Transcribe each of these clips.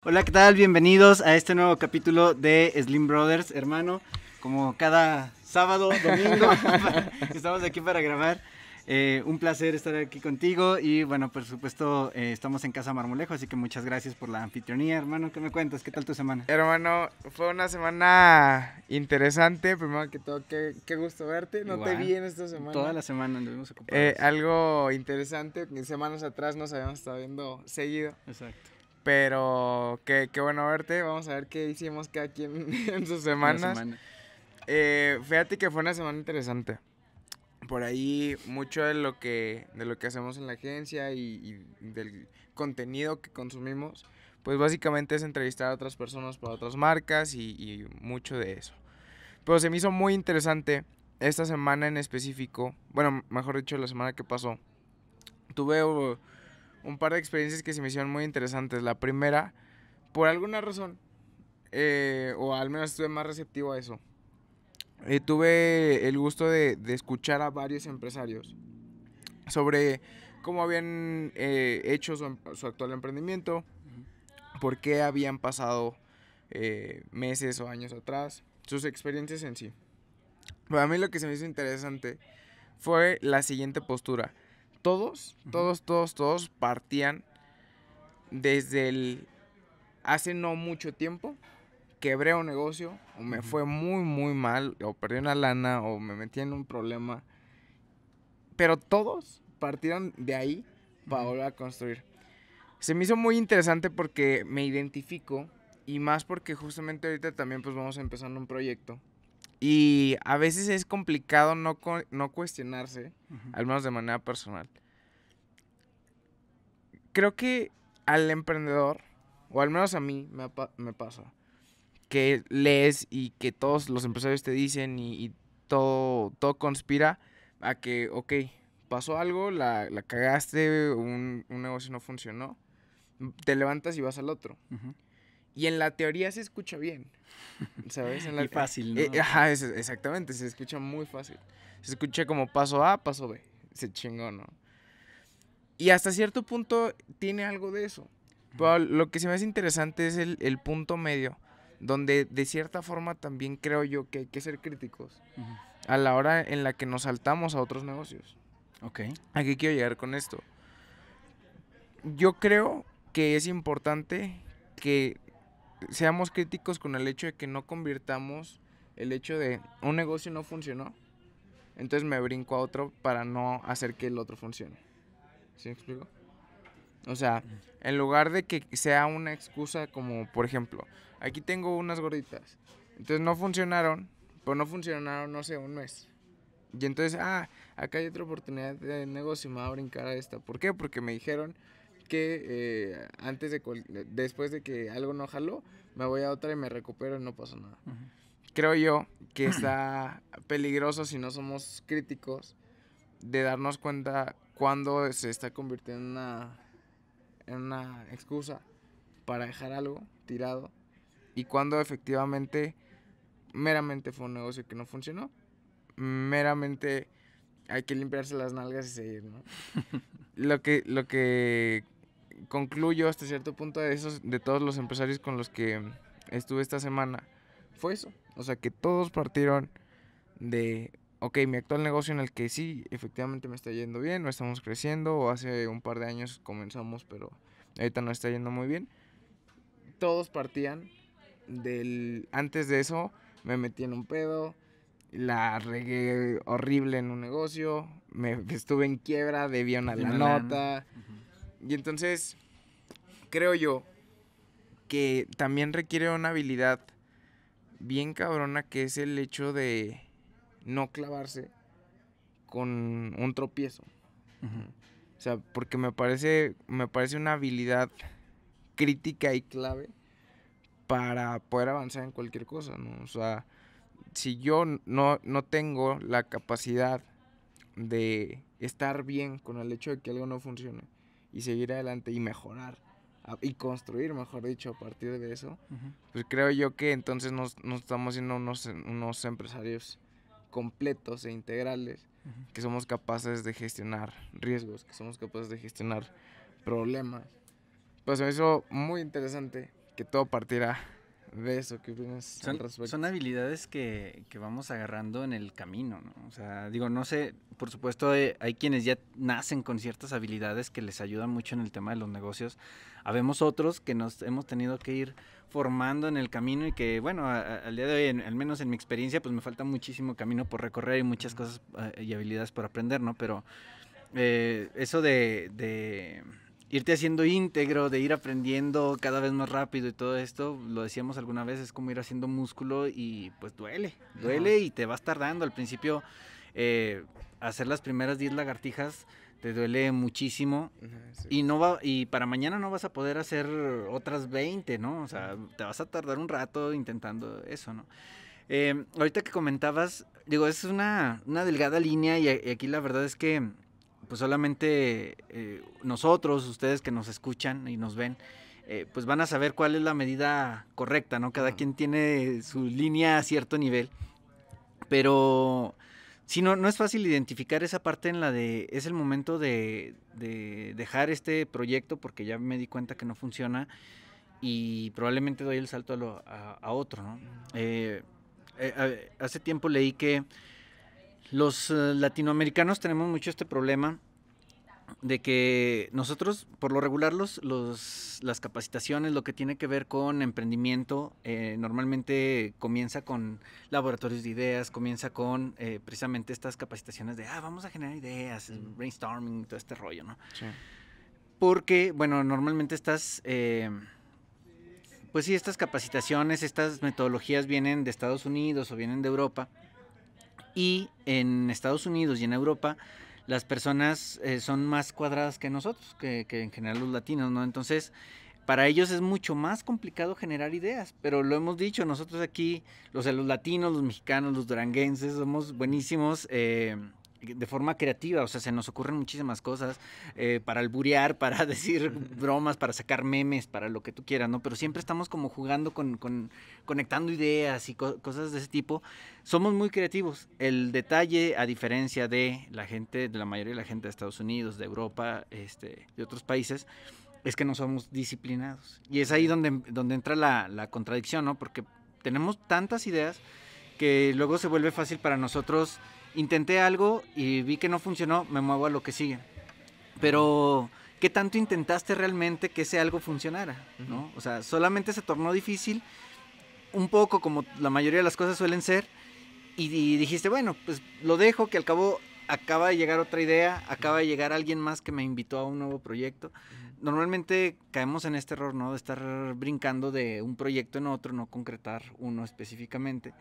Hola, ¿qué tal? Bienvenidos a este nuevo capítulo de Slim Brothers, hermano. Como cada sábado, domingo, estamos aquí para grabar. Un placer estar aquí contigo y bueno, por supuesto, estamos en Casa Marmolejo, así que muchas gracias por la anfitrionía, hermano. ¿Qué me cuentas? ¿Qué tal tu semana? Hermano, fue una semana interesante. Primero que todo, qué gusto verte. No te Igual, vi en esta semana. toda la semana anduvimos ocupados. Algo interesante, semanas atrás nos habíamos estado viendo seguido. Exacto. Pero qué bueno verte. Vamos a ver qué hicimos cada quien en sus La semanas. semana. Fíjate que fue una semana interesante. Por ahí mucho de lo que hacemos en la agencia y del contenido que consumimos, pues básicamente es entrevistar a otras personas para otras marcas y mucho de eso. Pero se me hizo muy interesante esta semana en específico, bueno, mejor dicho, la semana que pasó. Tuve un par de experiencias que se me hicieron muy interesantes. La primera, por alguna razón, o al menos estuve más receptivo a eso. Tuve el gusto de escuchar a varios empresarios sobre cómo habían hecho su actual emprendimiento, por qué habían pasado meses o años atrás, sus experiencias en sí. Para mí lo que se me hizo interesante fue la siguiente postura. Todos partían desde el hace no mucho tiempo quebré un negocio, o me fue muy mal, o perdí una lana, o me metí en un problema. Pero todos partieron de ahí para volver a construir. Se me hizo muy interesante porque me identifico, y más porque justamente ahorita también pues vamos empezando un proyecto. Y a veces es complicado no cuestionarse, al menos de manera personal. Creo que al emprendedor, o al menos a mí me pasa, que lees y que todos los empresarios te dicen y todo conspira a que, ok, pasó algo, la cagaste, un negocio no funcionó, te levantas y vas al otro. Y en la teoría se escucha bien, ¿sabes? Y fácil, ¿no? Ajá, exactamente, se escucha muy fácil. Se escucha como paso A, paso B, se chingó, ¿no? Y hasta cierto punto tiene algo de eso. Pero lo que se me hace interesante es el punto medio, donde de cierta forma también creo yo que hay que ser críticos a la hora en la que nos saltamos a otros negocios. Ok. ¿A qué quiero llegar con esto? Yo creo que es importante que seamos críticos con el hecho de que no convirtamos el hecho de un negocio no funcionó, entonces me brinco a otro para no hacer que el otro funcione. ¿Sí me explico? O sea, en lugar de que sea una excusa como, por ejemplo, aquí tengo unas gorditas, entonces no funcionaron, pero no funcionaron, no sé, un mes. Y entonces, acá hay otra oportunidad de negocio, me voy a brincar a esta. ¿Por qué? Porque me dijeron que después de que algo no jaló, me voy a otra y me recupero y no pasa nada. Creo yo que está peligroso si no somos críticos de darnos cuenta cuando se está convirtiendo en una excusa para dejar algo tirado y cuando efectivamente meramente fue un negocio que no funcionó, meramente hay que limpiarse las nalgas y seguir, ¿no? Lo que concluyo hasta cierto punto de todos los empresarios con los que estuve esta semana fue eso. O sea, que todos partieron de, ok, mi actual negocio en el que sí, efectivamente me está yendo bien, no estamos creciendo, o hace un par de años comenzamos, pero ahorita no está yendo muy bien. Todos partían antes de eso me metí en un pedo, la regué horrible en un negocio, me estuve en quiebra, debía una la nota. Y entonces creo yo que también requiere una habilidad bien cabrona, que es el hecho de no clavarse con un tropiezo. O sea, porque me parece una habilidad crítica y clave para poder avanzar en cualquier cosa, ¿no? O sea, si yo no tengo la capacidad de estar bien con el hecho de que algo no funcione y seguir adelante y mejorar y construir, mejor dicho, a partir de eso, pues creo yo que entonces nos estamos siendo unos empresarios completos e integrales, que somos capaces de gestionar riesgos, que somos capaces de gestionar problemas. Pues me hizo muy interesante que todo partiera de eso. ¿Qué opinas al Son, respecto? son habilidades que vamos agarrando en el camino, ¿no? O sea, digo, no sé, por supuesto hay quienes ya nacen con ciertas habilidades que les ayudan mucho en el tema de los negocios. Habemos otros que nos hemos tenido que ir formando en el camino y que, bueno, al día de hoy, al menos en mi experiencia, pues me falta muchísimo camino por recorrer y muchas cosas y habilidades por aprender, ¿no? Pero eso de irte haciendo íntegro, de ir aprendiendo cada vez más rápido y todo esto, lo decíamos alguna vez, es como ir haciendo músculo y pues duele y te vas tardando. Al principio, hacer las primeras 10 lagartijas te duele muchísimo Sí. y para mañana no vas a poder hacer otras 20, ¿no? O sea, te vas a tardar un rato intentando eso, ¿no? Ahorita que comentabas, digo, es una delgada línea y aquí la verdad es que pues solamente nosotros, ustedes que nos escuchan y nos ven, pues van a saber cuál es la medida correcta, ¿no? Cada quien tiene su línea a cierto nivel, pero sí, no es fácil identificar esa parte en la de, es el momento de dejar este proyecto porque ya me di cuenta que no funciona y probablemente doy el salto a otro, ¿no? Hace tiempo leí que los latinoamericanos tenemos mucho este problema de que nosotros, por lo regular, las capacitaciones, lo que tiene que ver con emprendimiento, normalmente comienza con laboratorios de ideas, comienza con precisamente estas capacitaciones de, vamos a generar ideas, brainstorming, todo este rollo, ¿no? Sí. Porque, bueno, normalmente pues sí, estas capacitaciones, estas metodologías vienen de Estados Unidos o vienen de Europa. Y en Estados Unidos y en Europa las personas son más cuadradas que nosotros, que en general los latinos, ¿no? Entonces, para ellos es mucho más complicado generar ideas, pero lo hemos dicho, nosotros aquí, los latinos, los mexicanos, los duranguenses, somos buenísimos de forma creativa, o sea, se nos ocurren muchísimas cosas para alburear, para decir bromas, para sacar memes, para lo que tú quieras, ¿no? Pero siempre estamos como jugando conectando ideas y cosas de ese tipo. Somos muy creativos. El detalle, a diferencia de la gente, de la mayoría de la gente de Estados Unidos, de Europa, de otros países, es que no somos disciplinados. Y es ahí donde entra la contradicción, ¿no? Porque tenemos tantas ideas que luego se vuelve fácil para nosotros. Intenté algo y vi que no funcionó, me muevo a lo que sigue. Pero, ¿qué tanto intentaste realmente que ese algo funcionara? ¿No? O sea, solamente se tornó difícil, un poco como la mayoría de las cosas suelen ser, y dijiste, bueno, pues lo dejo, que al cabo acaba de llegar otra idea, acaba de llegar alguien más que me invitó a un nuevo proyecto. Normalmente caemos en este error, ¿no? De estar brincando de un proyecto en otro, no concretar uno específicamente.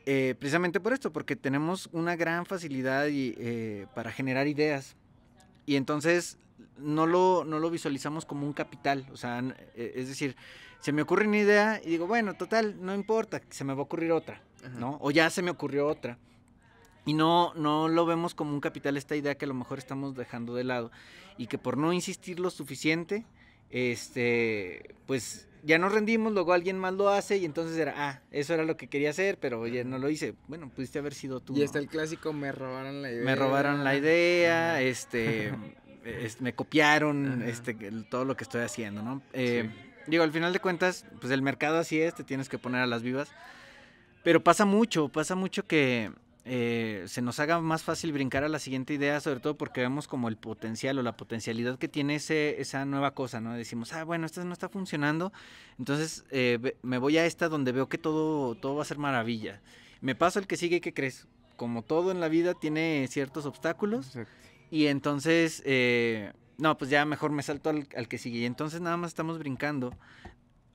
Precisamente por esto, porque tenemos una gran facilidad para generar ideas. Y entonces no lo visualizamos como un capital. O sea, es decir, se me ocurre una idea y digo, bueno, total, no importa, se me va a ocurrir otra, ¿no? O ya se me ocurrió otra. Y no lo vemos como un capital esta idea que a lo mejor estamos dejando de lado. Y que por no insistir lo suficiente, pues ya nos rendimos, luego alguien más lo hace y entonces era, eso era lo que quería hacer, pero ya no lo hice. Bueno, pudiste haber sido tú. Y está el clásico, me robaron la idea. Me robaron la idea, me copiaron, todo lo que estoy haciendo, ¿no? Sí. Digo, al final de cuentas, pues el mercado así es, te tienes que poner a las vivas. Pero pasa mucho que se nos haga más fácil brincar a la siguiente idea, sobre todo porque vemos como el potencial o la potencialidad que tiene esa nueva cosa, ¿no? Decimos, bueno, esta no está funcionando, entonces me voy a esta donde veo que todo va a ser maravilla. Me paso al que sigue, ¿qué crees? Como todo en la vida tiene ciertos obstáculos. Exacto. Y entonces, no, pues ya mejor me salto al que sigue. Y entonces nada más estamos brincando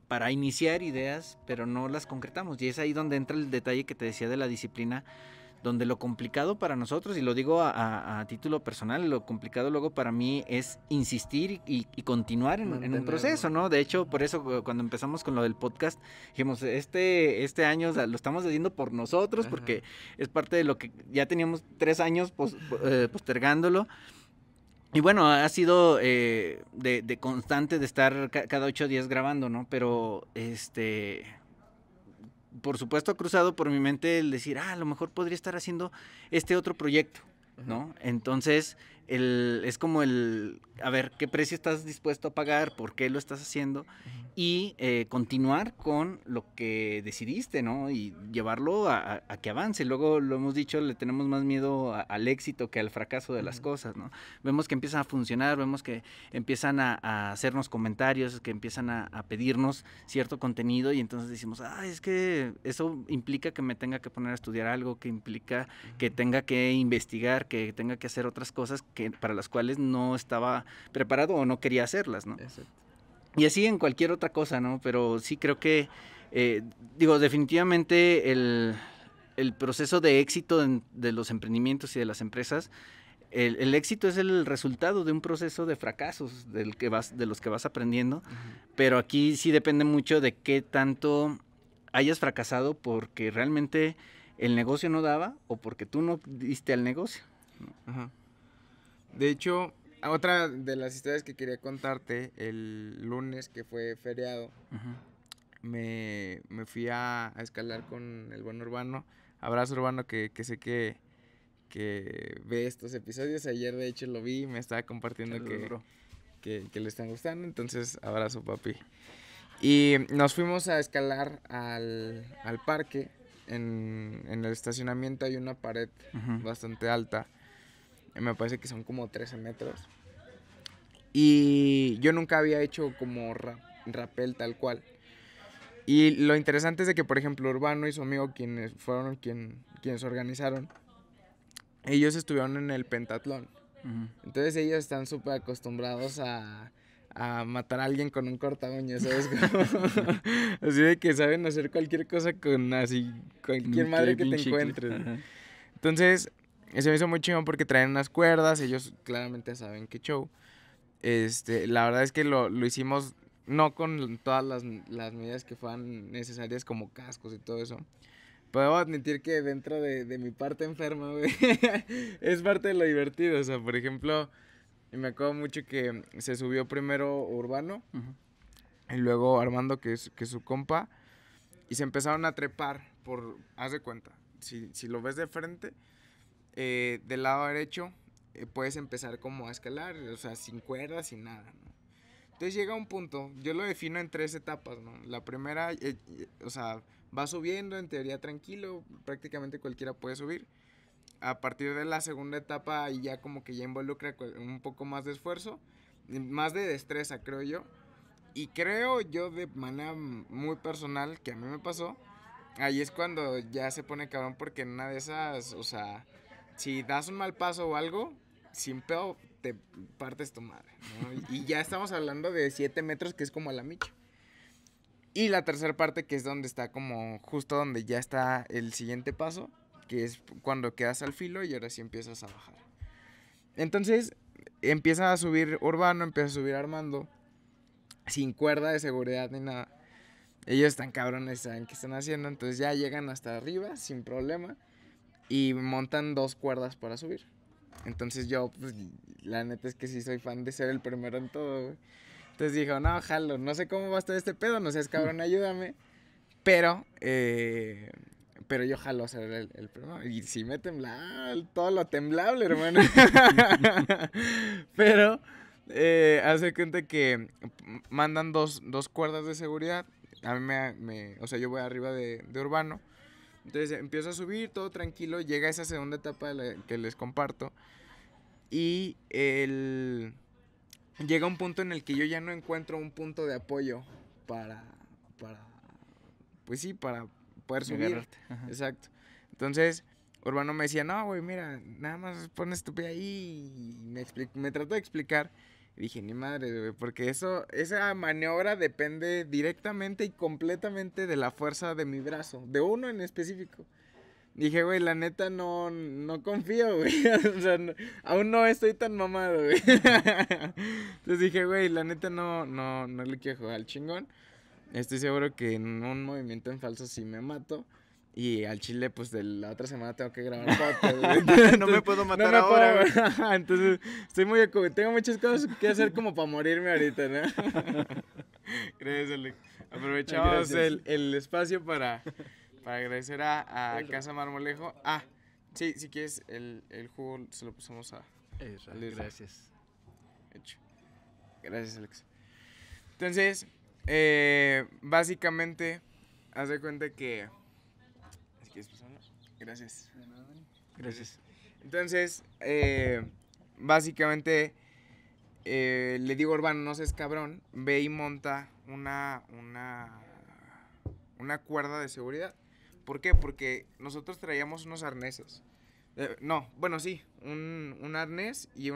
para iniciar ideas, pero no las concretamos. Y es ahí donde entra el detalle que te decía de la disciplina, donde lo complicado para nosotros, y lo digo a título personal, lo complicado luego para mí es insistir y continuar en un proceso, ¿no? De hecho, por eso cuando empezamos con lo del podcast, dijimos, este año, o sea, lo estamos haciendo por nosotros, porque es parte de lo que ya teníamos 3 años postergándolo. Y bueno, ha sido de constante de estar cada 8 días grabando, ¿no? Pero por supuesto ha cruzado por mi mente el decir, a lo mejor podría estar haciendo este otro proyecto, ¿no? Entonces, es como a ver, ¿qué precio estás dispuesto a pagar? ¿Por qué lo estás haciendo? Y continuar con lo que decidiste, ¿no? Y llevarlo a que avance. Luego, lo hemos dicho, le tenemos más miedo al éxito que al fracaso de las cosas, ¿no? Vemos que empiezan a funcionar, vemos que empiezan a hacernos comentarios, que empiezan a pedirnos cierto contenido y entonces decimos, es que eso implica que me tenga que poner a estudiar algo, que implica que tenga que investigar, que tenga que hacer otras cosas para las cuales no estaba preparado o no quería hacerlas, ¿no? Exacto. Y así en cualquier otra cosa, ¿no? Pero sí creo que, definitivamente el proceso de éxito de los emprendimientos y de las empresas, el éxito es el resultado de un proceso de fracasos de los que vas aprendiendo, pero aquí sí depende mucho de qué tanto hayas fracasado porque realmente el negocio no daba o porque tú no diste al negocio. Ajá. De hecho, otra de las historias que quería contarte, el lunes que fue feriado, me fui a escalar con el buen Urbano. Abrazo, Urbano, que sé que ve estos episodios. Ayer de hecho lo vi y me estaba compartiendo que le están gustando. Entonces, abrazo, papi. Y nos fuimos a escalar al parque. En el estacionamiento hay una pared bastante alta. Me parece que son como 13 metros. Y yo nunca había hecho como rappel tal cual. Y lo interesante es de que, por ejemplo, Urbano y su amigo, quienes fueron quienes organizaron, ellos estuvieron en el pentatlón. Entonces ellos están súper acostumbrados a matar a alguien con un corta uñas, ¿sabes? Así de que saben hacer cualquier cosa con cualquier madre que te encuentres. Entonces, se me hizo muy chingón porque traen unas cuerdas, ellos claramente saben qué show. La verdad es que lo hicimos no con todas las medidas que fueran necesarias como cascos y todo eso. Puedo admitir que dentro de mi parte enferma, güey, es parte de lo divertido. O sea, por ejemplo, me acuerdo mucho que se subió primero Urbano y luego Armando, que es su compa, y se empezaron a trepar haz de cuenta, si lo ves de frente, del lado derecho, puedes empezar como a escalar, o sea, sin cuerdas, sin nada, ¿no? Entonces llega un punto, yo lo defino en 3 etapas, ¿no? La primera, o sea, va subiendo, en teoría tranquilo, prácticamente cualquiera puede subir. A partir de la segunda etapa, ya como que ya involucra un poco más de esfuerzo, más de destreza, creo yo. Y creo yo de manera muy personal, que a mí me pasó, ahí es cuando ya se pone cabrón porque en una de esas, o sea, si das un mal paso o algo, sin pedo te partes tu madre, ¿no? Y ya estamos hablando de 7 metros, que es como a la micha. Y la tercera parte, que es donde está como justo donde ya está el siguiente paso, que es cuando quedas al filo y ahora sí empiezas a bajar. Entonces empieza a subir Urbano, empieza a subir Armando, sin cuerda de seguridad ni nada. Ellos están cabrones, saben qué están haciendo, entonces ya llegan hasta arriba sin problema y montan 2 cuerdas para subir. Entonces yo, pues, la neta es que sí soy fan de ser el primero en todo, güey. Entonces dijo, no, jalo, no sé cómo va a estar este pedo, no seas cabrón, ayúdame. Pero yo jalo a ser el primero. Y si me temblaba, todo lo temblable, hermano. Pero, hace cuenta que mandan dos cuerdas de seguridad. A mí o sea, yo voy arriba de Urbano. Entonces empiezo a subir, todo tranquilo. Llega esa segunda etapa que les comparto. Y llega un punto en el que yo ya no encuentro un punto de apoyo para pues sí, para poder subir. Exacto. Entonces, Urbano me decía, no, güey, mira, nada más pones tu pie ahí y me trató de explicar. Y dije, ni madre, güey, porque esa maniobra depende directamente y completamente de la fuerza de mi brazo, de uno en específico. Dije, güey, la neta no confío, güey. O sea, aún no estoy tan mamado, güey. Entonces dije, güey, la neta no le quiero jugar al chingón. Estoy seguro que en un movimiento en falso sí me mato. Y al chile, pues, de la otra semana tengo que grabar fotos, güey. Entonces, no me puedo matar ahora, güey. Entonces, tengo muchas cosas que hacer como para morirme ahorita, ¿no? Gracias, Alex. Aprovechamos el espacio para agradecer a Casa Marmolejo. Sí, si quieres, el jugo se lo pusimos a Gracias. Hecho. Gracias, Alex. Entonces, básicamente, haz de cuenta que... ¿Quieres pasarnos? Gracias. Gracias. Entonces, básicamente, le digo a Urbano, no seas cabrón, ve y monta una cuerda de seguridad. ¿Por qué? Porque nosotros traíamos unos arneses. Un arnés y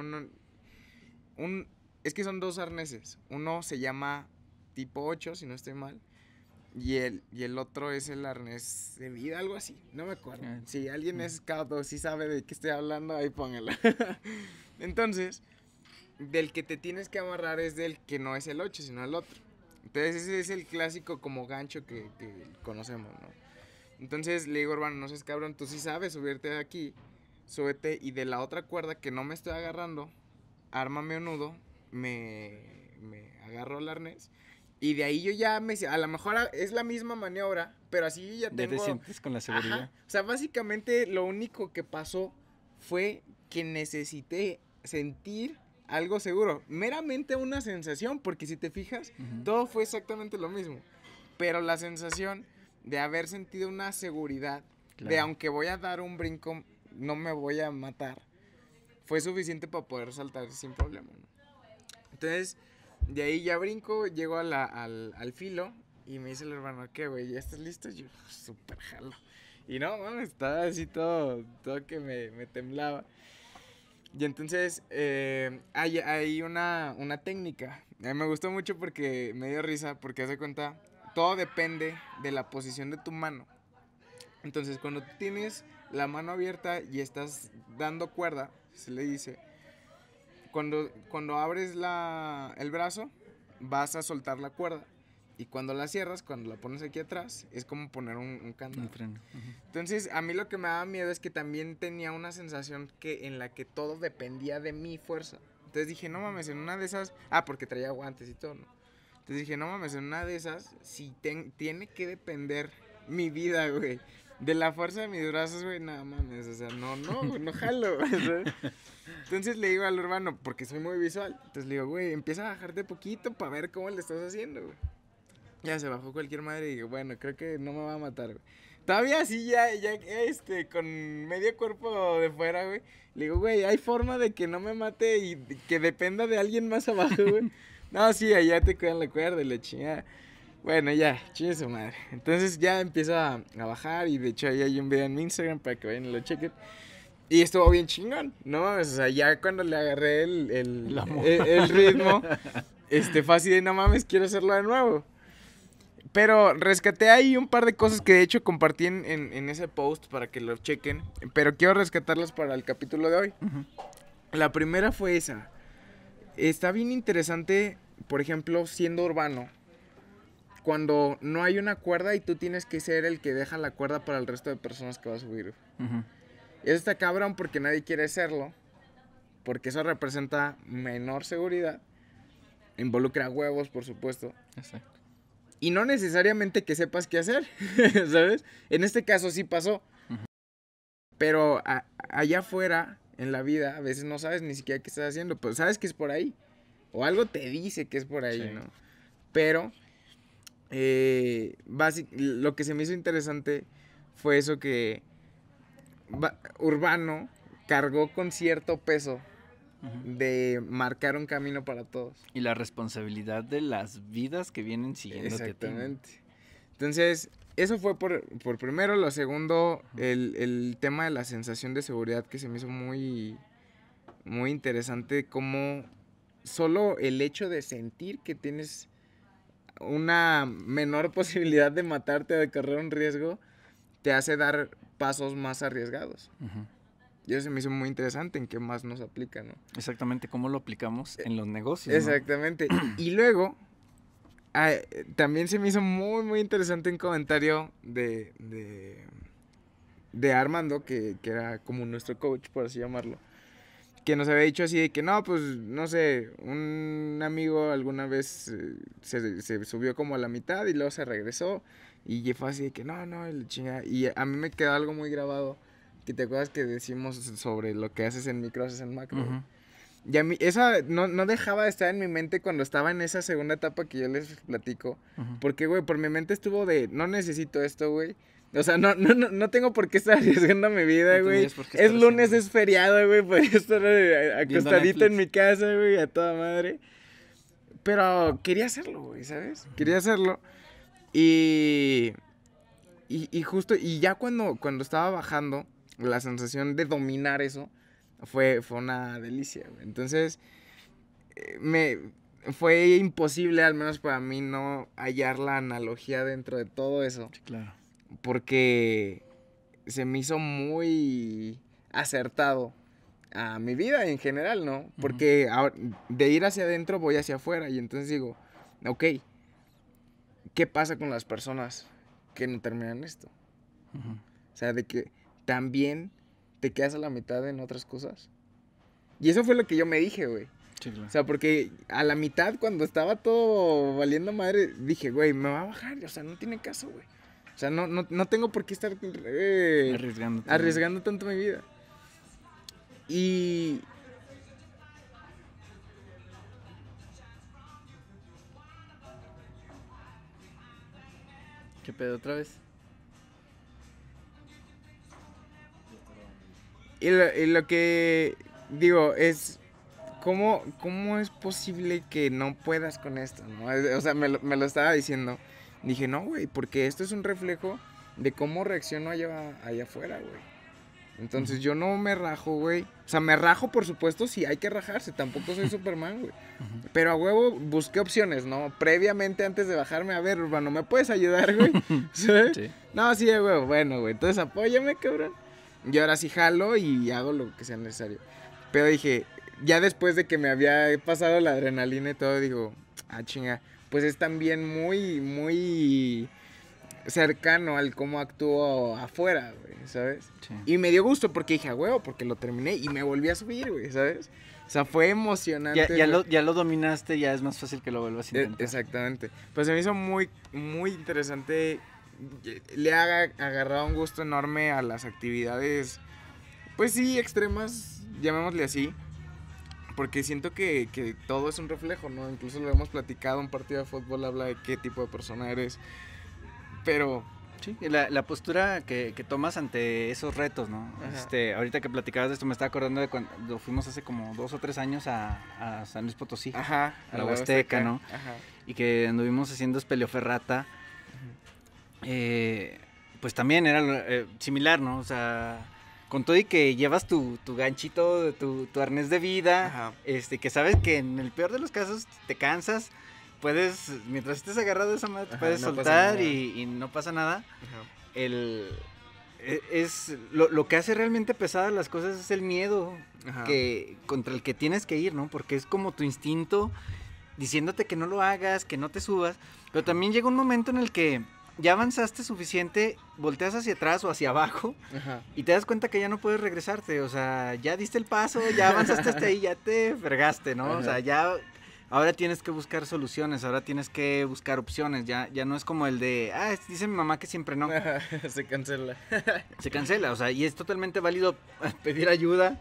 es que son dos arneses. Uno se llama tipo 8, si no estoy mal. Y el otro es el arnés de vida, algo así. No me acuerdo. Si alguien es scout o si sabe de qué estoy hablando, ahí póngalo. Entonces, del que te tienes que amarrar es del que no es el 8, sino el otro. Entonces, ese es el clásico como gancho que conocemos, ¿no? Entonces, le digo, Urbano, no seas cabrón, tú sí sabes subirte de aquí. Súbete y de la otra cuerda que no me estoy agarrando, ármame un nudo, me agarro el arnés y de ahí yo ya a lo mejor es la misma maniobra, pero así yo ya tengo... Ya te sientes con la seguridad. Ajá. O sea, básicamente lo único que pasó fue que necesité sentir algo seguro, meramente una sensación, porque si te fijas, todo fue exactamente lo mismo, pero la sensación de haber sentido una seguridad, de aunque voy a dar un brinco, no me voy a matar, fue suficiente para poder saltar sin problema, ¿no? Entonces, de ahí ya brinco, llego al filo y me dice el hermano, ¿qué, güey? ¿Ya estás listo? Yo, súper jalo. Y no, mames, estaba así todo que me temblaba. Y entonces, hay una técnica. A mí me gustó mucho porque me dio risa, porque hace cuenta, todo depende de la posición de tu mano. Entonces, cuando tú tienes la mano abierta y estás dando cuerda, se le dice, cuando abres el brazo, vas a soltar la cuerda. Y cuando la cierras, cuando la pones aquí atrás, es como poner un candado. Un freno. Entonces, a mí lo que me daba miedo es que también tenía una sensación en la que todo dependía de mi fuerza. Entonces dije, no mames, en una de esas... porque traía guantes y todo, ¿no? Entonces dije, no mames, en una de esas, si tiene que depender mi vida, güey, de la fuerza de mis brazos, güey, nada mames, o sea, no jalo, ¿sabes? Entonces le digo al Urbano, porque soy muy visual, entonces le digo, güey, empieza a bajarte poquito para ver cómo le estás haciendo, güey. Ya se bajó cualquier madre y digo, bueno, creo que no me va a matar, güey. Todavía así ya con medio cuerpo de fuera, güey. Le digo, güey, hay forma de que no me mate y que dependa de alguien más abajo, güey. No, sí, allá te cuidan la cuerda y la chingada. Bueno, ya, chingue su madre. Entonces ya empiezo a bajar y de hecho ahí hay un video en mi Instagram para que vayan y lo chequen. Y estuvo bien chingón, no mames, o sea, ya cuando le agarré el ritmo, fácil de no mames, quiero hacerlo de nuevo. Pero rescaté ahí un par de cosas que de hecho compartí en ese post para que lo chequen. Pero quiero rescatarlas para el capítulo de hoy. La primera fue esa. Está bien interesante, por ejemplo, siendo Urbano, cuando no hay una cuerda y tú tienes que ser el que deja la cuerda para el resto de personas que va a subir. Eso está cabrón porque nadie quiere serlo. Porque eso representa menor seguridad. Involucra huevos, por supuesto. Exacto. Y no necesariamente que sepas qué hacer, ¿sabes? En este caso sí pasó. Pero allá afuera, en la vida, a veces no sabes ni siquiera qué estás haciendo. Pero sabes que es por ahí. O algo te dice que es por ahí, sí, ¿no? Pero lo que se me hizo interesante fue eso que Urbano cargó con cierto peso de marcar un camino para todos. Y la responsabilidad de las vidas que vienen siguiéndote. Exactamente. Entonces, eso fue por primero. Lo segundo, el tema de la sensación de seguridad, que se me hizo muy, muy interesante. Como solo el hecho de sentir que tienes una menor posibilidad de matarte o de correr un riesgo, te hace dar pasos más arriesgados. Y eso se me hizo muy interesante en qué más nos aplica, ¿no? Exactamente, cómo lo aplicamos en los negocios, exactamente, ¿no? Y luego, también se me hizo muy, muy interesante un comentario de Armando, que era como nuestro coach, por así llamarlo, que nos había dicho así de que no, pues, no sé, un amigo alguna vez se subió como a la mitad y luego se regresó, y fue así de que no, y la chingada. Y a mí me quedó algo muy grabado, que te acuerdas que decimos sobre lo que haces en micro, haces en macro. Y a mí, esa no dejaba de estar en mi mente cuando estaba en esa segunda etapa que yo les platico. Porque, güey, por mi mente estuvo de, no necesito esto, güey. O sea, no tengo por qué estar arriesgando mi vida, güey. Es lunes, es feriado, güey. Podría estar acostadito en mi casa, güey, a toda madre. Pero quería hacerlo, güey, ¿sabes? Quería hacerlo. Y justo, y ya cuando estaba bajando, la sensación de dominar eso fue una delicia, güey. Entonces, fue imposible, al menos para mí, no hallar la analogía dentro de todo eso. Sí, claro. Porque se me hizo muy acertado a mi vida en general, ¿no? Porque de ir hacia adentro voy hacia afuera. Y entonces digo, ok, ¿qué pasa con las personas que no terminan esto? O sea, de que también te quedas a la mitad en otras cosas. Y eso fue lo que yo me dije, güey. Sí, claro. O sea, porque a la mitad, cuando estaba todo valiendo madre, dije, güey, me va a bajar. O sea, no tiene caso, güey. O sea, no tengo por qué estar arriesgando tanto mi vida. Y... ¿Qué pedo otra vez? Y lo que digo es, ¿cómo es posible que no puedas con esto, no? O sea, me lo estaba diciendo. Dije, no, güey, porque esto es un reflejo de cómo reacciono allá afuera, güey. Entonces yo no me rajo, güey. O sea, me rajo, por supuesto, si hay que rajarse. Tampoco soy Superman, güey. Pero a huevo busqué opciones, ¿no? Previamente, antes de bajarme, a ver, Urbano, ¿me puedes ayudar, güey? ¿Sí? Sí. No, sí, güey. Bueno, güey. Entonces apóyame, cabrón. Y ahora sí jalo y hago lo que sea necesario. Pero dije, ya después de que me había pasado la adrenalina y todo, digo, chinga. Pues es también muy, muy cercano al cómo actúo afuera, güey, ¿sabes? Sí. Y me dio gusto porque dije, huevo, porque lo terminé y me volví a subir, güey, ¿sabes? O sea, fue emocionante. Ya lo dominaste, ya es más fácil que lo vuelvas a intentar. Exactamente. Pues se me hizo muy, muy interesante. Le ha agarrado un gusto enorme a las actividades, pues sí, extremas, llamémosle así. Porque siento que todo es un reflejo, ¿no? Incluso lo hemos platicado, un partido de fútbol habla de qué tipo de persona eres. Pero... sí, la postura que tomas ante esos retos, ¿no? Ahorita que platicabas de esto, me estaba acordando de cuando fuimos hace como 2 o 3 años a San Luis Potosí. Ajá. A la Huasteca, ¿no? Ajá. Y que anduvimos haciendo espeleoferrata. Pues también era similar, ¿no? O sea, con todo y que llevas tu ganchito, tu arnés de vida, ajá, que sabes que en el peor de los casos te cansas, puedes, mientras estés agarrado de esa madre, te puedes soltar y no pasa nada. Ajá. Lo que hace realmente pesadas las cosas es el miedo, ajá, contra el que tienes que ir, ¿no? Porque es como tu instinto diciéndote que no lo hagas, que no te subas, pero también llega un momento en el que ya avanzaste suficiente, volteas hacia atrás o hacia abajo, ajá, y te das cuenta que ya no puedes regresarte, o sea, ya diste el paso, ya avanzaste hasta ahí, ya te fregaste, ¿no? Ajá. O sea, ya ahora tienes que buscar soluciones, ahora tienes que buscar opciones, ya no es como el de, dice mi mamá que siempre no. Se cancela. Se cancela, o sea, y es totalmente válido pedir ayuda,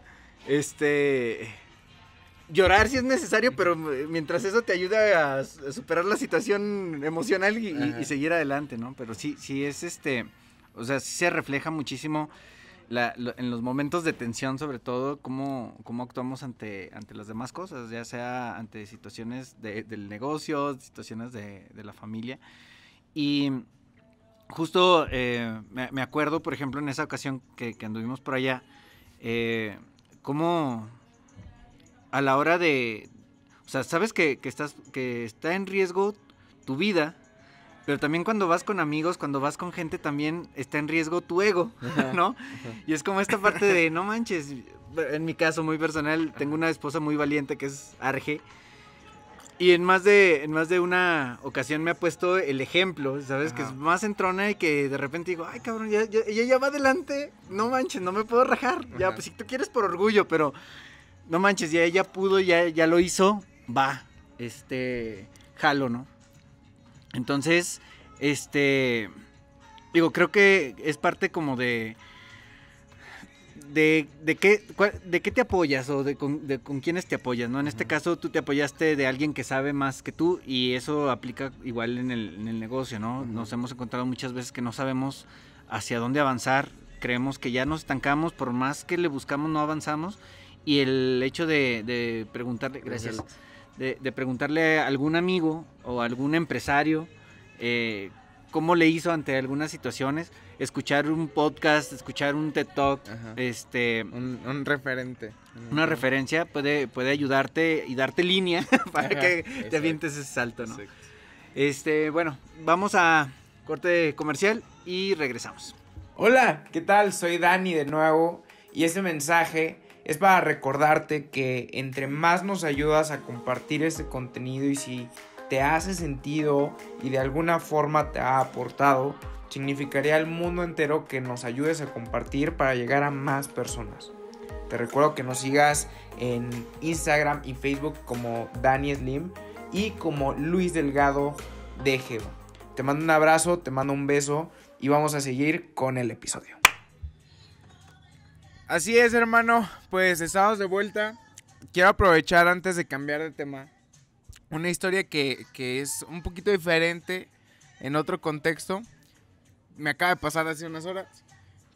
llorar si es necesario, pero mientras eso te ayuda a superar la situación emocional y seguir adelante, ¿no? Pero sí es o sea, sí se refleja muchísimo en los momentos de tensión, sobre todo, cómo actuamos ante las demás cosas, ya sea ante situaciones del negocio, situaciones de la familia. Y justo me acuerdo, por ejemplo, en esa ocasión que anduvimos por allá, cómo a la hora de, o sea, sabes que está en riesgo tu vida, pero también cuando vas con amigos, cuando vas con gente, también está en riesgo tu ego, ¿no? Ajá. Y es como esta parte de, no manches, en mi caso muy personal, tengo una esposa muy valiente que es Arge, y en más de una ocasión me ha puesto el ejemplo, ¿sabes? Ajá. Que es más entrona y que de repente digo, ay, cabrón, ella ya va adelante, no manches, no me puedo rajar, ajá, ya, pues si tú quieres por orgullo, pero no manches, ya ella pudo, ya lo hizo, va, jalo, ¿no? Entonces, digo, creo que es parte como de ¿De qué te apoyas o con quiénes te apoyas, ¿no? En este caso tú te apoyaste de alguien que sabe más que tú y eso aplica igual en el negocio, ¿no? Nos hemos encontrado muchas veces que no sabemos hacia dónde avanzar, creemos que ya nos estancamos, por más que le buscamos no avanzamos y el hecho de preguntarle, gracias, de preguntarle a algún amigo o a algún empresario cómo le hizo ante algunas situaciones, escuchar un podcast, escuchar un TED Talk, un referente. Una referencia puede ayudarte y darte línea para que te avientes ese salto, ¿no? Bueno, vamos a corte comercial y regresamos. Hola, ¿qué tal? Soy Dani de nuevo y este mensaje es para recordarte que entre más nos ayudas a compartir este contenido y si te hace sentido y de alguna forma te ha aportado, significaría al mundo entero que nos ayudes a compartir para llegar a más personas. Te recuerdo que nos sigas en Instagram y Facebook como Dani Slim y como Luis Delgado DGO. Te mando un abrazo, te mando un beso y vamos a seguir con el episodio. Así es, hermano, pues estamos de vuelta. Quiero aprovechar antes de cambiar de tema una historia que es un poquito diferente en otro contexto. Me acaba de pasar hace unas horas,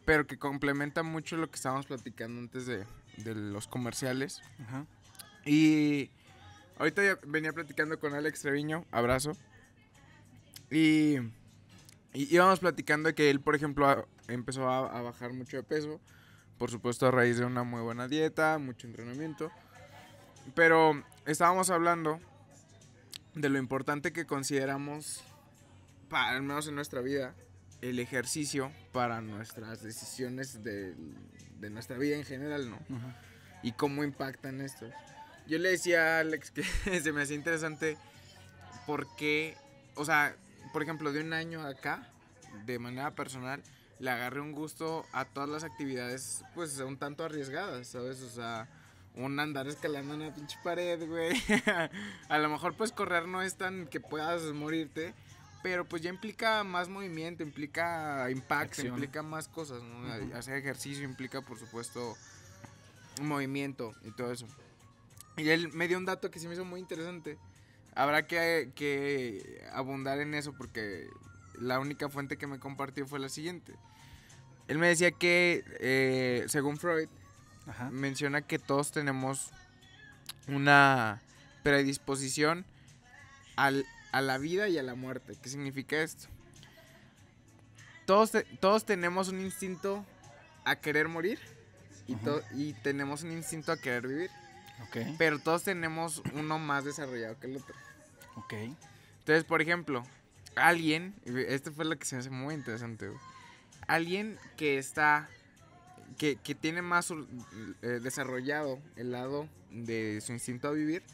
pero que complementa mucho lo que estábamos platicando antes de los comerciales. Ajá. Y ahorita ya venía platicando con Alex Treviño, abrazo. Y íbamos platicando de que él, por ejemplo, empezó a bajar mucho de peso. Por supuesto, a raíz de una muy buena dieta, mucho entrenamiento. Pero estábamos hablando de lo importante que consideramos, al menos en nuestra vida, el ejercicio para nuestras decisiones de nuestra vida en general, ¿no? Uh-huh. Y cómo impactan esto. Yo le decía a Alex que se me hacía interesante porque, o sea, por ejemplo, de un año acá, de manera personal, le agarré un gusto a todas las actividades, pues, un tanto arriesgadas, ¿sabes? O sea, un andar escalando una pinche pared, güey. A lo mejor, pues, correr no es tan que puedas morirte, pero pues ya implica más movimiento, implica impacto, acción. Implica más cosas, ¿no? Uh-huh. Hacer ejercicio implica, por supuesto, un movimiento y todo eso. Y él me dio un dato que sí me hizo muy interesante. Habrá que abundar en eso porque la única fuente que me compartió fue la siguiente. Él me decía que, según Freud, ajá, menciona que todos tenemos una predisposición a la vida y a la muerte. ¿Qué significa esto? Todos tenemos un instinto a querer morir y tenemos un instinto a querer vivir. Okay. Pero todos tenemos uno más desarrollado que el otro. Okay. Entonces, por ejemplo, alguien, esto fue lo que se me hace muy interesante, güey. Alguien que tiene más desarrollado el lado de su instinto a vivir,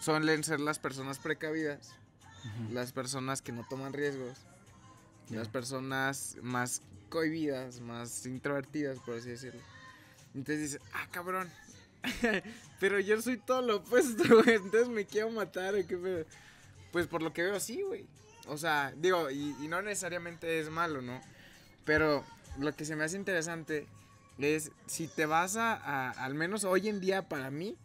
suelen ser las personas precavidas, uh-huh, las personas que no toman riesgos, las personas más cohibidas, más introvertidas, por así decirlo. Entonces dices, cabrón, pero yo soy todo lo opuesto, güey, entonces me quiero matar, ¿o qué pedo? Pues por lo que veo, sí, güey. O sea, digo, y no necesariamente es malo, ¿no? Pero lo que se me hace interesante es, si te vas al menos hoy en día para mí,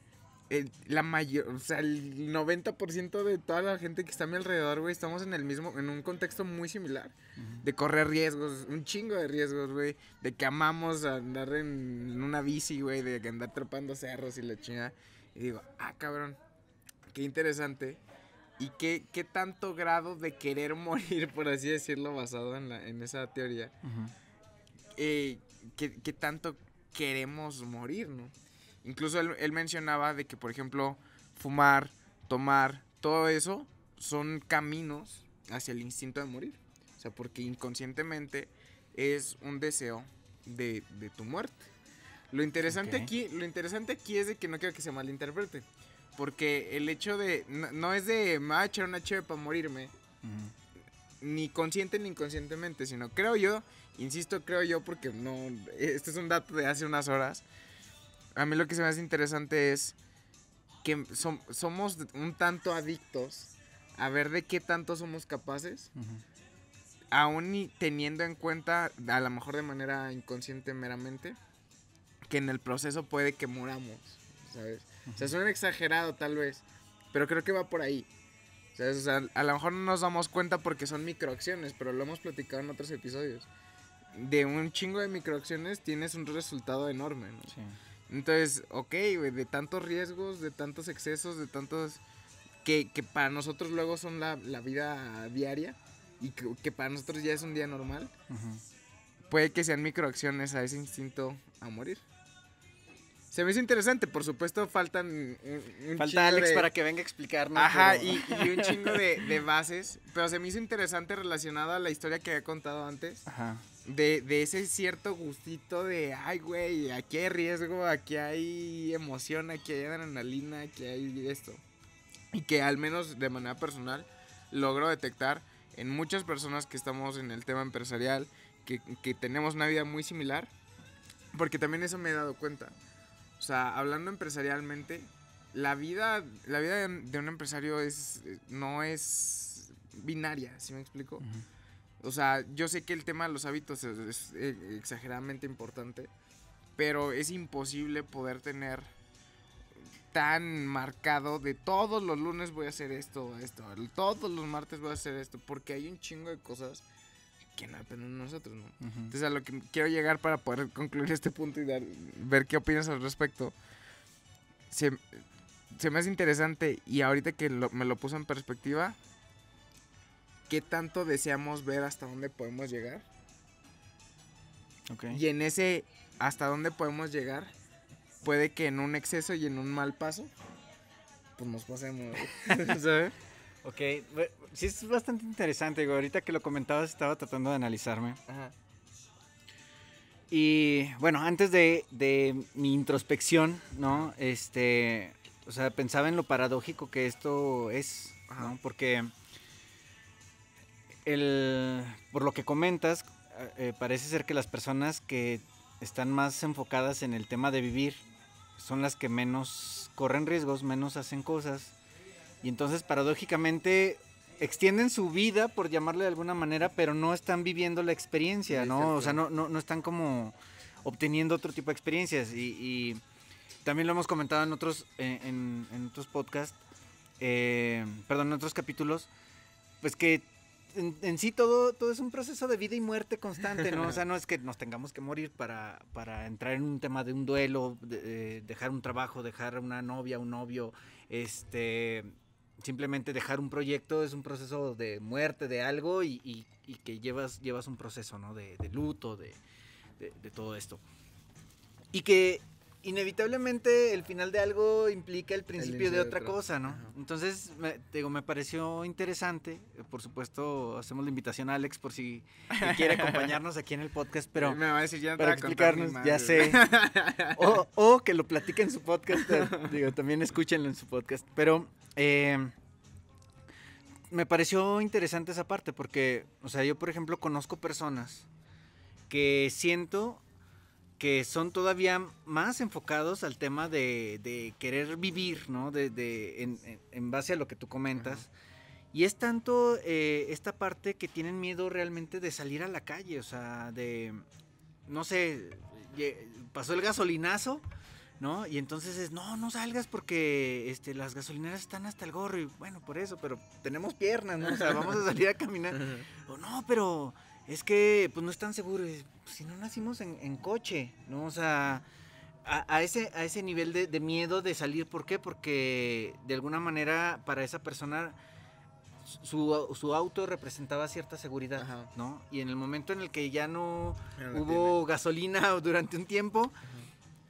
el 90% de toda la gente que está a mi alrededor, güey, estamos en un contexto muy similar. Uh-huh. De correr riesgos, un chingo de riesgos, güey. De que amamos andar en una bici, güey, de andar trepando cerros y la chingada. Y digo, cabrón, qué interesante. Y qué tanto grado de querer morir, por así decirlo, basado en esa teoría. Uh-huh. Qué tanto queremos morir, ¿no? Incluso él mencionaba de que, por ejemplo, fumar, tomar, todo eso son caminos hacia el instinto de morir. O sea, porque inconscientemente es un deseo de tu muerte. Lo interesante aquí es de que no quiero que se malinterprete. Porque el hecho de... No es de me voy a echar una cheve para morirme. Uh-huh. Ni consciente ni inconscientemente. Sino creo yo porque no... Este es un dato de hace unas horas. A mí lo que se me hace interesante es que somos un tanto adictos a ver de qué tanto somos capaces. Uh-huh. Aún y teniendo en cuenta, a lo mejor de manera inconsciente meramente, que en el proceso puede que muramos, ¿sabes? O sea, suena exagerado tal vez, pero creo que va por ahí, ¿sabes? O sea, a lo mejor no nos damos cuenta porque son microacciones, pero lo hemos platicado en otros episodios. De un chingo de microacciones tienes un resultado enorme, ¿no? Sí. Entonces, ok, güey, de tantos riesgos, de tantos excesos, de tantos... Que para nosotros luego son la vida diaria y que para nosotros ya es un día normal, puede que sean microacciones a ese instinto a morir. Se me hizo interesante, por supuesto faltan Falta Alex para que venga a explicarnos. Ajá, pero... y un chingo de bases, pero se me hizo interesante relacionado a la historia que había contado antes. Ajá. De ese cierto gustito de, ay, güey, aquí hay riesgo, aquí hay emoción, aquí hay adrenalina, aquí hay esto. Y que al menos de manera personal logro detectar en muchas personas que estamos en el tema empresarial, que tenemos una vida muy similar, porque también eso me he dado cuenta. O sea, hablando empresarialmente, la vida de un empresario no es binaria, ¿sí me explico? O sea, yo sé que el tema de los hábitos es exageradamente importante, pero es imposible poder tener tan marcado de todos los lunes voy a hacer esto, todos los martes voy a hacer esto, porque hay un chingo de cosas que no dependen de nosotros, ¿no? Entonces a lo que quiero llegar para poder concluir este punto y ver qué opinas al respecto, se me hace interesante y ahorita que me lo puso en perspectiva, ¿qué tanto deseamos ver hasta dónde podemos llegar? Okay. Y en ese hasta dónde podemos llegar, puede que en un exceso y en un mal paso, pues nos pasemos, ¿sabes? Ok, sí es bastante interesante, digo, ahorita que lo comentabas estaba tratando de analizarme. Ajá. Y bueno, antes de mi introspección, ¿no? O sea, pensaba en lo paradójico que esto es, ¿no? Ajá. Porque por lo que comentas, parece ser que las personas que están más enfocadas en el tema de vivir son las que menos corren riesgos, menos hacen cosas. Y entonces, paradójicamente, extienden su vida, por llamarle de alguna manera, pero no están viviendo la experiencia, ¿no? O sea, no están como obteniendo otro tipo de experiencias. Y también lo hemos comentado en otros podcasts, en otros capítulos, pues que en sí todo es un proceso de vida y muerte constante, ¿no? O sea, no es que nos tengamos que morir para entrar en un tema de un duelo, dejar un trabajo, dejar una novia, un novio, simplemente dejar un proyecto es un proceso de muerte de algo y que llevas un proceso, ¿no? De luto, de todo esto. Y que inevitablemente el final de algo implica el principio de otra cosa, ¿no? Ajá. Entonces, me pareció interesante. Por supuesto, hacemos la invitación a Alex por si quiere acompañarnos aquí en el podcast, pero me va a decir, ya no para explicarnos, ya sé. O que lo platique en su podcast, digo, también escúchenlo en su podcast. Pero me pareció interesante esa parte porque, o sea, yo por ejemplo conozco personas que siento que son todavía más enfocados al tema de querer vivir, ¿no? En base a lo que tú comentas. Uh-huh. Y es tanto esta parte que tienen miedo realmente de salir a la calle, o sea, no sé, pasó el gasolinazo, ¿no? Y entonces no salgas porque las gasolineras están hasta el gorro y bueno, por eso, pero tenemos piernas, ¿no? O sea, vamos a salir a caminar. O no, pero es que pues no es tan seguro. Si no nacimos en coche, ¿no? O sea, a ese nivel de miedo de salir. ¿Por qué? Porque de alguna manera para esa persona su auto representaba cierta seguridad, ajá, ¿no? Y en el momento en el que ya no hubo gasolina durante un tiempo, ajá,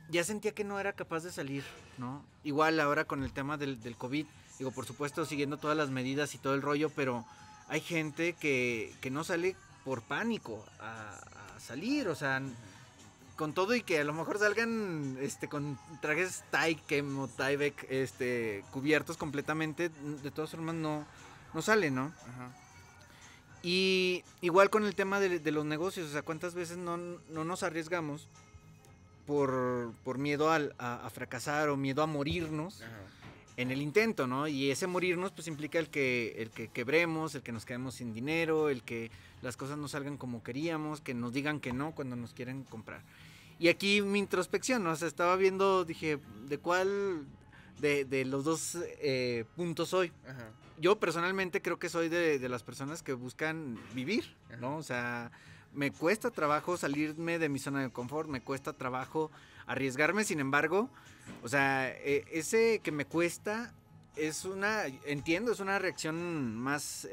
ya sentía que no era capaz de salir, ¿no? Igual ahora con el tema del COVID, digo, por supuesto siguiendo todas las medidas y todo el rollo, pero hay gente que no sale por pánico a salir, o sea, con todo y que a lo mejor salgan con trajes Taikem o Tyvek cubiertos completamente, de todas formas no salen, ¿no? Ajá. Y igual con el tema de los negocios, o sea, cuántas veces no nos arriesgamos por miedo a fracasar o miedo a morirnos, ajá, en el intento, ¿no? Y ese morirnos pues implica el que quebremos, el que nos quedemos sin dinero, el que las cosas no salgan como queríamos, que nos digan que no cuando nos quieren comprar. Y aquí mi introspección, ¿no? O sea, estaba viendo, dije, ¿de cuál de los dos puntos soy? Ajá. Yo personalmente creo que soy de las personas que buscan vivir, ¿no? O sea, me cuesta trabajo salirme de mi zona de confort, me cuesta trabajo arriesgarme, sin embargo, o sea, ese que me cuesta es entiendo, es una reacción más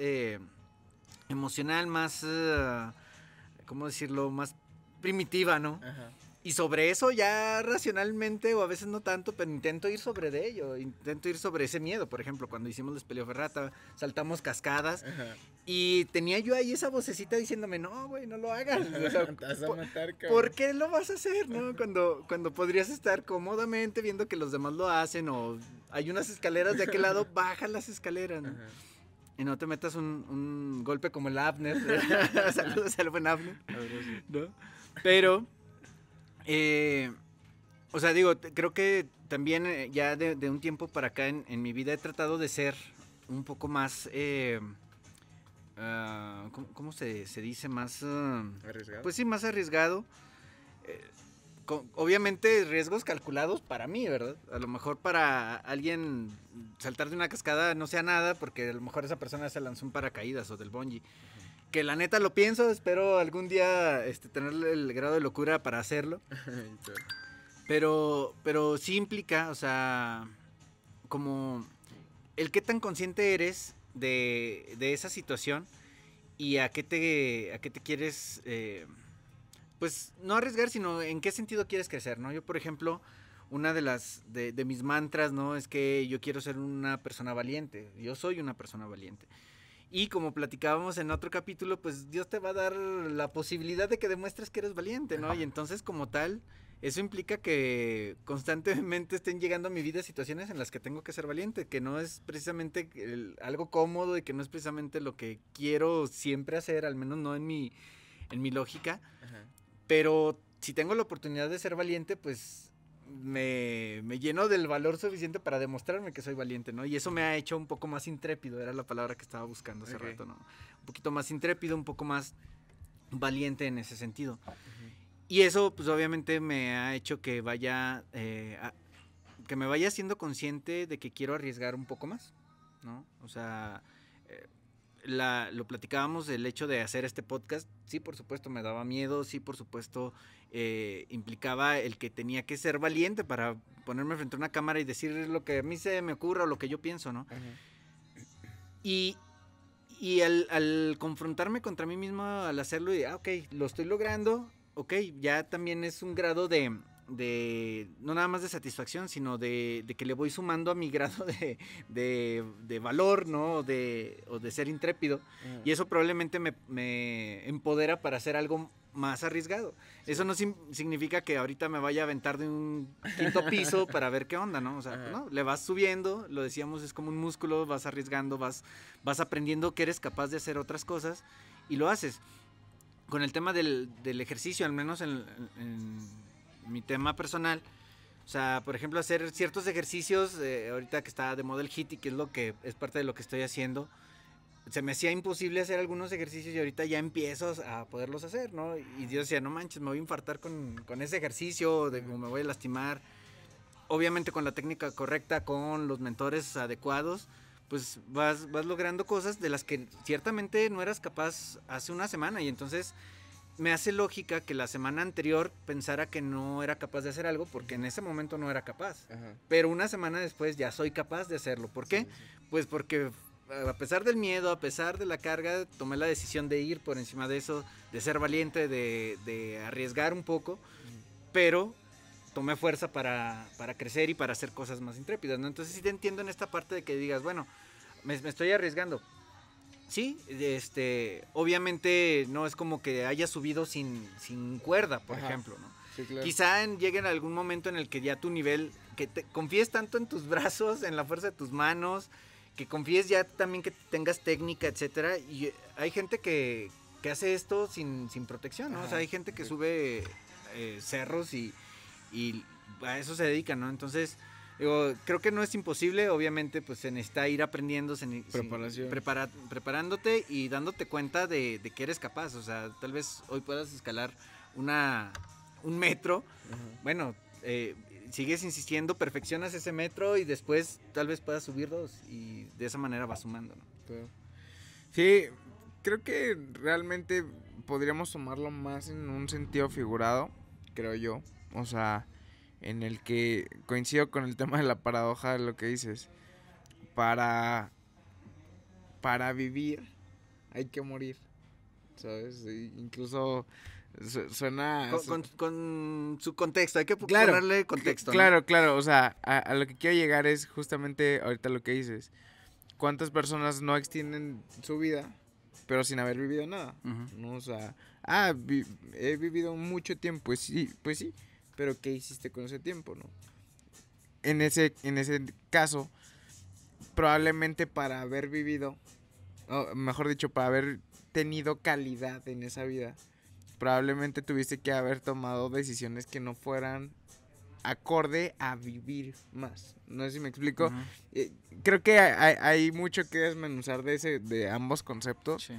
emocional, más, ¿cómo decirlo? Más primitiva, ¿no? Ajá. Y sobre eso ya racionalmente, o a veces no tanto, pero intento ir sobre de ello, intento ir sobre ese miedo. Por ejemplo, cuando hicimos la Espeleoferrata, saltamos cascadas, Ajá. y tenía yo ahí esa vocecita diciéndome, no, güey, no lo hagas. O sea, Te vas a matar, cabrón. ¿por qué lo vas a hacer, no? Cuando podrías estar cómodamente viendo que los demás lo hacen, o hay unas escaleras de aquel lado, baja las escaleras, ¿no? Ajá. Y no te metas un golpe como el Abner. Saludos al buen Abner, ¿no? Pero... o sea, digo, creo que también ya de un tiempo para acá en mi vida he tratado de ser un poco más, ¿cómo se dice? Más, ¿Arriesgado? pues sí, más arriesgado. Obviamente riesgos calculados para mí, ¿verdad? A lo mejor para alguien saltar de una cascada no sea nada, porque a lo mejor esa persona se lanzó un paracaídas o del bungee. Que la neta lo pienso, espero algún día tener el grado de locura para hacerlo. Pero sí implica, o sea, como el qué tan consciente eres de esa situación y a qué te quieres, pues no arriesgar, sino en qué sentido quieres crecer, ¿no? Yo, por ejemplo, una de mis mantras, ¿no? Es que yo quiero ser una persona valiente, yo soy una persona valiente. Y como platicábamos en otro capítulo, pues Dios te va a dar la posibilidad de que demuestres que eres valiente, ¿no? Y entonces, como tal, eso implica que constantemente estén llegando a mi vida situaciones en las que tengo que ser valiente, que no es precisamente algo cómodo y que no es precisamente lo que quiero siempre hacer, al menos no en mi lógica. Ajá. Pero si tengo la oportunidad de ser valiente, pues me lleno del valor suficiente para demostrarme que soy valiente, ¿no? Y eso me ha hecho un poco más intrépido, era la palabra que estaba buscando hace rato, ¿no? Un poquito más intrépido, un poco más valiente en ese sentido. Y eso, pues obviamente me ha hecho que que me vaya siendo consciente de que quiero arriesgar un poco más, ¿no? O sea, lo platicábamos, el hecho de hacer este podcast, sí, por supuesto me daba miedo, sí, por supuesto implicaba el que tenía que ser valiente para ponerme frente a una cámara y decir lo que a mí se me ocurra o lo que yo pienso, ¿no? Y al confrontarme contra mí mismo al hacerlo, y ok, lo estoy logrando, ok, ya también es un grado de no nada más de satisfacción, sino de que le voy sumando a mi grado de valor, ¿no? O de ser intrépido. Y eso probablemente me empodera para hacer algo más arriesgado. Sí. Eso no significa que ahorita me vaya a aventar de un quinto piso para ver qué onda, ¿no? O sea, no, le vas subiendo, lo decíamos, es como un músculo, vas arriesgando, vas aprendiendo que eres capaz de hacer otras cosas y lo haces. Con el tema del ejercicio, al menos en mi tema personal, o sea, por ejemplo, hacer ciertos ejercicios, ahorita que está de moda el HIIT y que es lo que es parte de lo que estoy haciendo, se me hacía imposible hacer algunos ejercicios y ahorita ya empiezo a poderlos hacer, ¿no? Y yo decía, no manches, me voy a infartar con ese ejercicio, me voy a lastimar. Obviamente con la técnica correcta, con los mentores adecuados, pues vas logrando cosas de las que ciertamente no eras capaz hace una semana, y entonces me hace lógica que la semana anterior pensara que no era capaz de hacer algo porque en ese momento no era capaz. Ajá. Pero una semana después ya soy capaz de hacerlo. ¿Por qué? Sí. Pues porque a pesar del miedo, a pesar de la carga, tomé la decisión de ir por encima de eso, de ser valiente, de arriesgar un poco, pero tomé fuerza para crecer y para hacer cosas más intrépidas, ¿no? Entonces sí te entiendo en esta parte de que digas, bueno, me estoy arriesgando. Sí, obviamente no es como que haya subido sin cuerda, por ejemplo, ¿no? Sí, claro. Quizá llegue en algún momento en el que ya tu nivel, que confíes tanto en tus brazos, en la fuerza de tus manos, que confíes ya también que tengas técnica, etcétera. Y hay gente que hace esto sin protección, ¿no? Ajá. O sea, hay gente que sube cerros y a eso se dedica, ¿no? Entonces, digo, creo que no es imposible, obviamente pues se necesita ir aprendiendo, preparándote y dándote cuenta de que eres capaz. O sea, tal vez hoy puedas escalar una un metro, Ajá. bueno, sigues insistiendo, perfeccionas ese metro y después tal vez puedas subir 2 y de esa manera vas sumando, ¿no? Claro. Sí, creo que realmente podríamos tomarlo más en un sentido figurado, creo yo. O sea, en el que coincido con el tema de la paradoja de lo que dices. Para vivir hay que morir, ¿sabes? Incluso suena... Con su contexto, hay que Claro, ponerle contexto, ¿no? claro, o sea, a lo que quiero llegar es justamente ahorita lo que dices. ¿Cuántas personas no extienden su vida, pero sin haber vivido nada? Ujú. ¿No? O sea, he vivido mucho tiempo, pues sí, pero ¿qué hiciste con ese tiempo, no? En ese caso, probablemente para haber vivido, o mejor dicho, para haber tenido calidad en esa vida, probablemente tuviste que haber tomado decisiones que no fueran acorde a vivir más. No sé si me explico. Ujú. Creo que hay mucho que desmenuzar de ambos conceptos. Sí.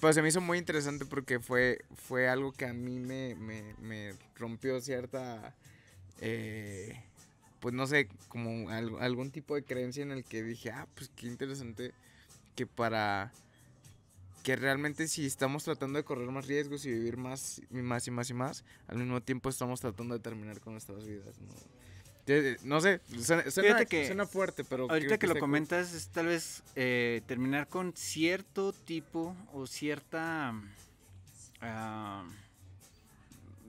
Pero se me hizo muy interesante porque fue algo que a mí me rompió cierta, pues no sé, como algún tipo de creencia en el que dije, pues qué interesante que que realmente si estamos tratando de correr más riesgos y vivir más y más y más y más, al mismo tiempo estamos tratando de terminar con nuestras vidas, ¿no? No sé, suena fuerte, pero... Ahorita que lo está cool. comentas es tal vez terminar con cierto tipo o cierta...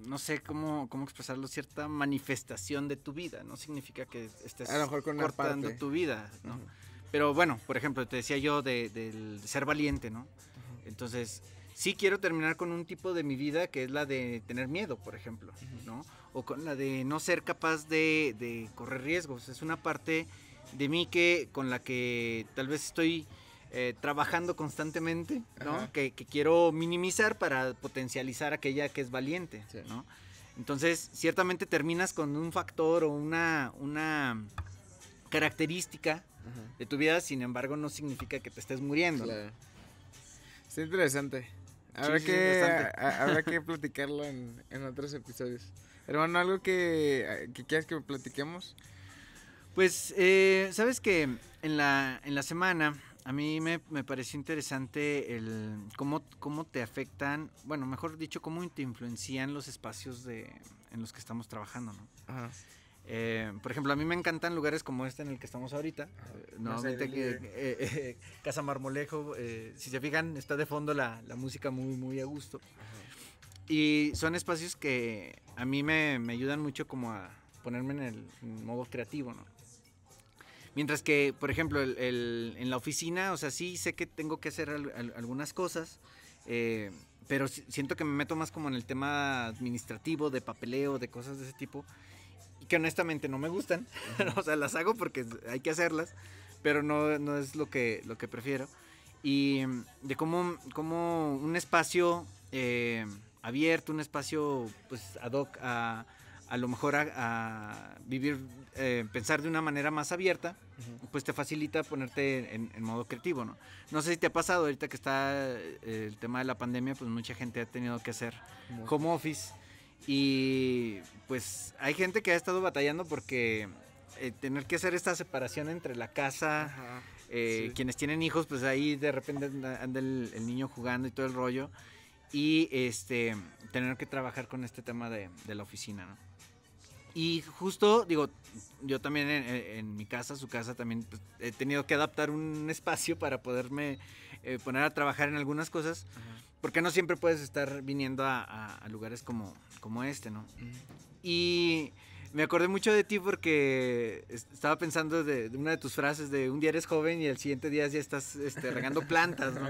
no sé cómo expresarlo, cierta manifestación de tu vida. No significa que estés A lo mejor con una cortando parte. tu vida, ¿no? Ujú. Pero bueno, por ejemplo, te decía yo del ser valiente, ¿no? Entonces, sí quiero terminar con un tipo de mi vida que es la de tener miedo, por ejemplo, ¿no? O con la de no ser capaz de correr riesgos. Es una parte de mí con la que tal vez estoy trabajando constantemente, ¿no? Ajá. Que quiero minimizar para potencializar aquella que es valiente, Sí. ¿no? Entonces, ciertamente terminas con un factor o una característica Ajá. de tu vida, sin embargo, no significa que te estés muriendo, ¿no? Claro. Está interesante. Sí, interesante. Habrá que platicarlo en otros episodios. Hermano, ¿algo que quieras que platiquemos? Pues, sabes que en la semana a mí me pareció interesante el cómo te afectan, bueno, mejor dicho, cómo te influencian los espacios en los que estamos trabajando, ¿no? Ajá. Por ejemplo, a mí me encantan lugares como este en el que estamos ahorita. Nuevamente, Casa Marmolejo, si se fijan, está de fondo la música muy, muy a gusto. Ajá. Y son espacios que a mí me ayudan mucho como a ponerme en modo creativo, ¿no? Mientras que, por ejemplo, en la oficina, o sea, sí sé que tengo que hacer algunas cosas, pero siento que me meto más como en el tema administrativo, de papeleo, de cosas de ese tipo, y que honestamente no me gustan. O sea, las hago porque hay que hacerlas, pero no es lo que prefiero. Y de cómo un espacio abierto, un espacio pues ad hoc a lo mejor a vivir, pensar de una manera más abierta, pues te facilita ponerte en modo creativo, ¿no? No sé si te ha pasado ahorita que está el tema de la pandemia, pues mucha gente ha tenido que hacer home office y pues hay gente que ha estado batallando porque tener que hacer esta separación entre la casa, sí. Quienes tienen hijos, pues ahí de repente anda el niño jugando y todo el rollo, y tener que trabajar con este tema de la oficina, ¿no? Y justo, digo, yo también en mi casa, su casa, también pues, he tenido que adaptar un espacio para poderme poner a trabajar en algunas cosas, porque no siempre puedes estar viniendo a lugares como este, ¿no? Y me acordé mucho de ti porque estaba pensando de una de tus frases de un día eres joven y el siguiente día ya estás regando plantas, ¿no?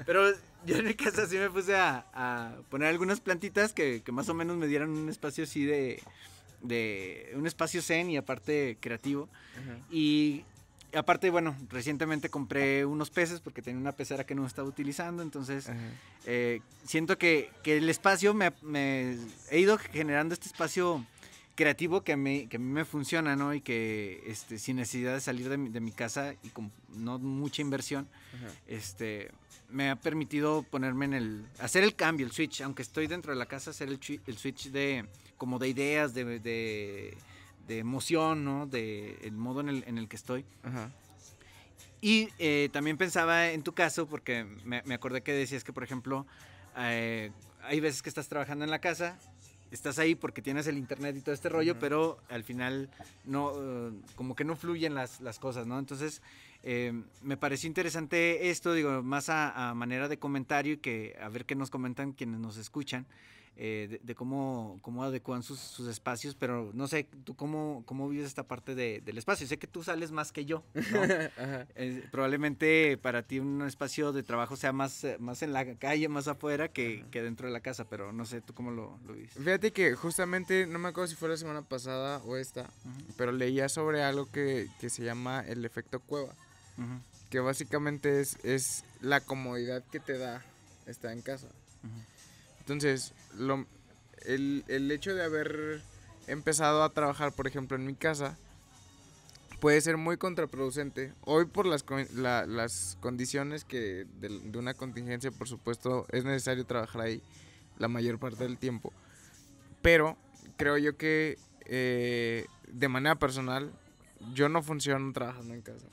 Pero yo en mi casa sí me puse a poner algunas plantitas que más o menos me dieran un espacio así de un espacio zen y aparte creativo. Y aparte, bueno, recientemente compré unos peces porque tenía una pecera que no estaba utilizando, entonces siento que el espacio me he ido generando este espacio creativo que a mí me funciona, ¿no? Y que sin necesidad de salir de mi casa y con no mucha inversión, Ajá. Me ha permitido ponerme hacer el cambio, el switch, aunque estoy dentro de la casa, hacer el switch como de ideas, de emoción, ¿no? De el modo en el que estoy. Ajá. Y también pensaba en tu caso, porque me acordé que decías que, por ejemplo, hay veces que estás trabajando en la casa, estás ahí porque tienes el internet y todo este rollo, pero al final no, como que no fluyen las cosas, ¿no? Entonces, me pareció interesante esto, digo, más a manera de comentario y que a ver qué nos comentan quienes nos escuchan, de cómo adecuan sus espacios, pero no sé, tú cómo vives esta parte del espacio. Sé que tú sales más que yo, ¿no? Ajá. Probablemente para ti un espacio de trabajo sea más en la calle, más afuera que dentro de la casa, pero no sé, ¿tú cómo lo vives? Fíjate que justamente, no me acuerdo si fue la semana pasada o esta, pero leía sobre algo que se llama el efecto cueva, que básicamente es la comodidad que te da estar en casa. Entonces, el hecho de haber empezado a trabajar, por ejemplo, en mi casa, puede ser muy contraproducente. Hoy por las condiciones de una contingencia, por supuesto, es necesario trabajar ahí la mayor parte del tiempo. Pero creo yo que de manera personal, yo no funciono trabajando en casa.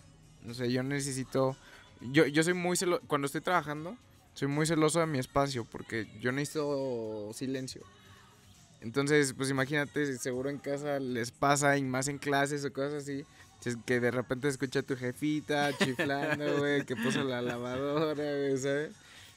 O sea, yo necesito... Yo soy muy celoso... Cuando estoy trabajando, soy muy celoso de mi espacio porque yo necesito silencio. Entonces, pues imagínate, seguro en casa les pasa, y más en clases o cosas así, que de repente escucha a tu jefita chiflando, güey, que puso la lavadora, güey, ¿sabes?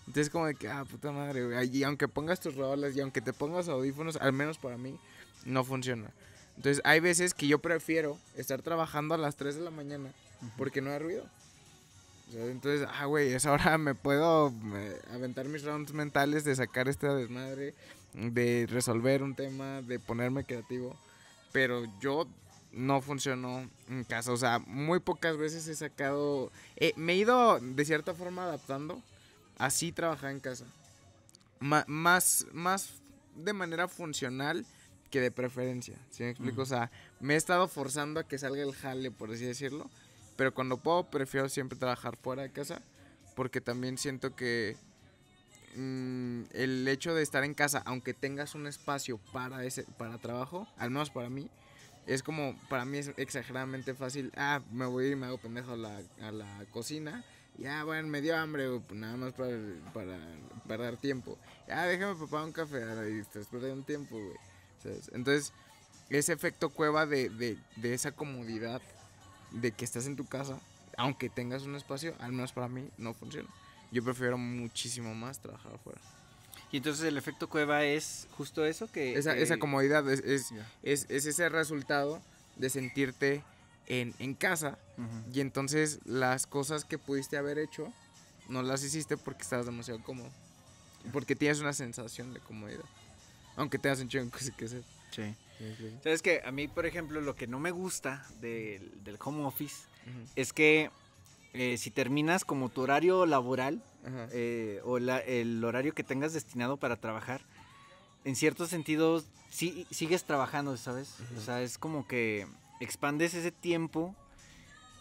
Entonces como de que, puta madre, güey. Y aunque pongas tus rolas y aunque te pongas audífonos, al menos para mí, no funciona. Entonces hay veces que yo prefiero estar trabajando a las 3 de la mañana porque no hay ruido. O sea, entonces, güey, esa hora me puedo aventar mis rounds mentales de sacar este desmadre, de resolver un tema, de ponerme creativo. Pero yo no funciono en casa. O sea, muy pocas veces he sacado... me he ido de cierta forma adaptando. Así trabajar en casa. Más de manera funcional que de preferencia. ¿Sí me explico? O sea, me he estado forzando a que salga el jale, por así decirlo. Pero cuando puedo, prefiero siempre trabajar fuera de casa. Porque también siento que el hecho de estar en casa, aunque tengas un espacio para trabajo, al menos para mí, es como, para mí es exageradamente fácil. Me voy y me hago pendejo a la cocina. Ya, bueno, me dio hambre, pues nada más para perder tiempo. Déjame preparar un café. Y estás perdiendo tiempo, güey. ¿Sabes? Entonces, ese efecto cueva de esa comodidad de que estás en tu casa, aunque tengas un espacio, al menos para mí, no funciona. Yo prefiero muchísimo más trabajar afuera. Y entonces el efecto cueva es justo eso Esa comodidad es ese resultado de sentirte en casa. Y entonces las cosas que pudiste haber hecho no las hiciste porque estabas demasiado cómodo. Porque tienes una sensación de comodidad. Aunque te hacen chingo que hacer. Sí. Sabes que a mí, por ejemplo, lo que no me gusta del home office es que si terminas como tu horario laboral o el horario que tengas destinado para trabajar, en ciertos sentidos sí, sigues trabajando, ¿sabes? O sea, es como que expandes ese tiempo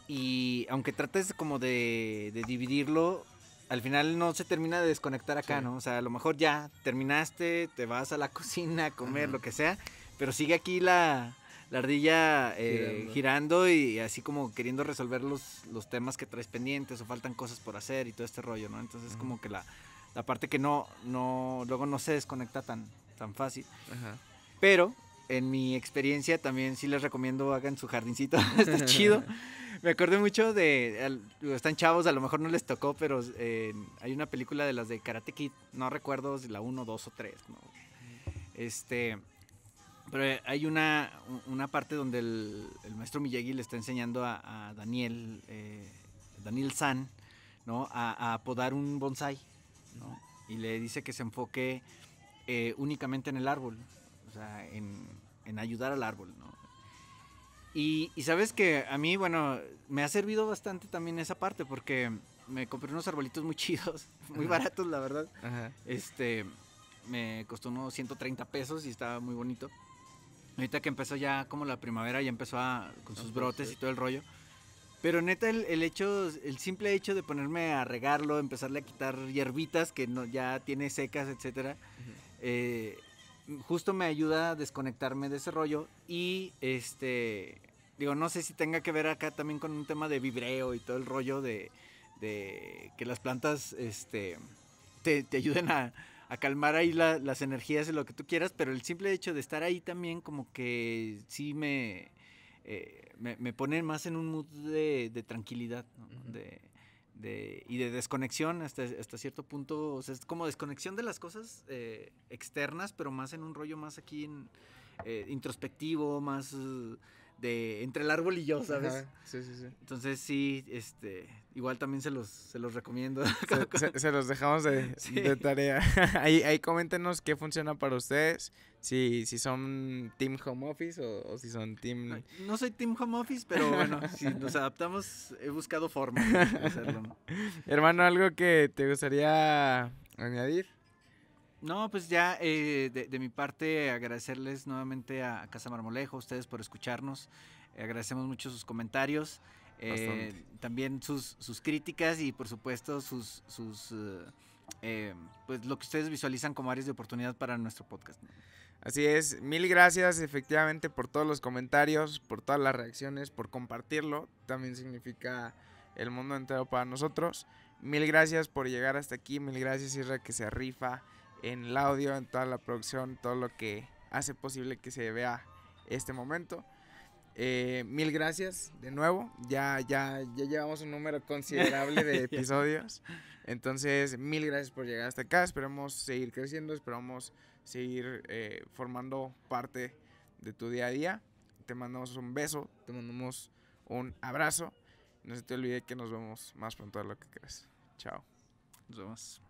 y aunque trates como de dividirlo, al final no se termina de desconectar acá, ¿no? O sea, a lo mejor ya terminaste, te vas a la cocina a comer, lo que sea, pero sigue aquí la ardilla girando y así como queriendo resolver los temas que traes pendientes o faltan cosas por hacer y todo este rollo, ¿no? Entonces como que la parte que luego no se desconecta tan fácil. Pero en mi experiencia también sí les recomiendo hagan su jardincito, está chido. Me acordé mucho están chavos, a lo mejor no les tocó, pero hay una película de las de Karate Kid, no recuerdo si la 1, 2 o 3, ¿no? Pero hay una parte donde el maestro Miyagi le está enseñando a Daniel San, ¿no? A podar un bonsai, ¿no? Y le dice que se enfoque únicamente en el árbol, o sea, en ayudar al árbol, ¿no? Y sabes que a mí, bueno, me ha servido bastante también esa parte porque me compré unos arbolitos muy chidos, muy baratos, la verdad. Me costó unos 130 pesos y estaba muy bonito. Ahorita que empezó ya como la primavera, ya empezó con sus brotes y todo el rollo. Pero neta, el simple hecho de ponerme a regarlo, empezarle a quitar hierbitas que no, ya tiene secas, etcétera, justo me ayuda a desconectarme de ese rollo. Y digo, no sé si tenga que ver acá también con un tema de vibreo y todo el rollo de que las plantas te ayuden a calmar ahí las energías y lo que tú quieras, pero el simple hecho de estar ahí también como que sí me pone más en un mood de tranquilidad, ¿no? Y de desconexión hasta cierto punto. O sea, es como desconexión de las cosas externas, pero más en un rollo más aquí introspectivo, más de entre el árbol y yo, ¿sabes? Ajá, sí. Entonces sí, igual también se los recomiendo. Se los dejamos de tarea. Ahí coméntenos qué funciona para ustedes. Si son team home office o si son team... No soy team home office, pero bueno, si nos adaptamos, he buscado formas de hacerlo, ¿no? Hermano, ¿algo que te gustaría añadir? No, pues ya de mi parte agradecerles nuevamente a Casa Marmolejo, a ustedes por escucharnos. Agradecemos mucho sus comentarios, también sus críticas y por supuesto pues lo que ustedes visualizan como áreas de oportunidad para nuestro podcast, ¿no? Así es, mil gracias efectivamente por todos los comentarios, por todas las reacciones, por compartirlo. También significa el mundo entero para nosotros. Mil gracias por llegar hasta aquí, mil gracias Isra que se rifa en el audio, en toda la producción, todo lo que hace posible que se vea este momento. Mil gracias de nuevo, ya llevamos un número considerable de episodios, entonces mil gracias por llegar hasta acá, esperamos seguir creciendo, esperamos seguir formando parte de tu día a día. Te mandamos un beso, te mandamos un abrazo, no se te olvide que nos vemos más pronto de lo que creas. Chao. Nos vemos.